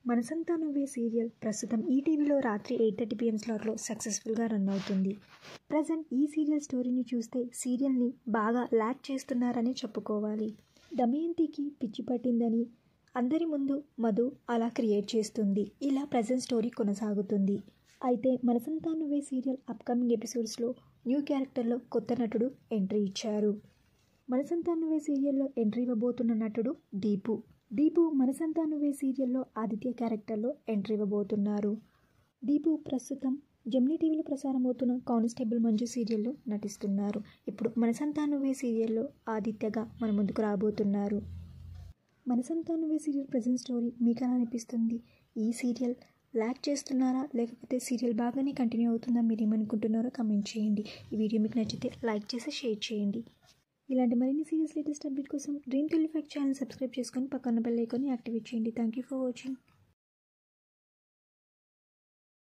మనసంతా నువ్వే సీరియల్ ప్రస్తుతం ఈటీవీలో రాత్రి 8:30 PM స్లాట్లో సక్సెస్ఫుల్గా రన్ అవుతుంది. ప్రజెంట్ ఈ సీరియల్ స్టోరీని చూస్తే సీరియల్ని బాగా ల్యాక్ చేస్తున్నారని చెప్పుకోవాలి. దమయంతికి పిచ్చి పట్టిందని అందరి ముందు మధు అలా క్రియేట్ చేస్తుంది. ఇలా ప్రజెంట్ స్టోరీ కొనసాగుతుంది. అయితే మనసంతా నువ్వే సీరియల్ అప్కమింగ్ ఎపిసోడ్స్లో న్యూ క్యారెక్టర్లో కొత్త నటుడు ఎంట్రీ ఇచ్చారు. మనసంతా నువ్వే సీరియల్లో ఎంట్రీ ఇవ్వబోతున్న నటుడు దీపు మనసంతా నువ్వే సీరియల్లో ఆదిత్య క్యారెక్టర్లో ఎంట్రీ ఇవ్వబోతున్నారు. దీపు ప్రస్తుతం జెమినీ టీవీలో ప్రసారమవుతున్న కానిస్టేబుల్ మంజు సీరియల్లో నటిస్తున్నారు. ఇప్పుడు మనసంతా నువ్వే సీరియల్లో ఆదిత్యగా మన ముందుకు రాబోతున్నారు. మనసంతా నువ్వే సీరియల్ ప్రజెంట్ స్టోరీ మీకు ఎలా అనిపిస్తుంది? ఈ సీరియల్ ల్యాక్ చేస్తున్నారా లేకపోతే సీరియల్ బాగానే కంటిన్యూ అవుతుందా? మీరు ఏమనుకుంటున్నారో కమెంట్ చేయండి. ఈ వీడియో మీకు నచ్చితే లైక్ చేసి షేర్ చేయండి. ఇలాంటి మరిన్ని సీరియస్ లేటెస్ట్ అప్డేట్ కోసం డ్రీమ్ 25 ఛానల్ సబ్స్క్రైబ్ చేసుకొని పక్కన బెల్ ఐకాన్ని యాక్టివేట్ చేయండి. Thank you for watching.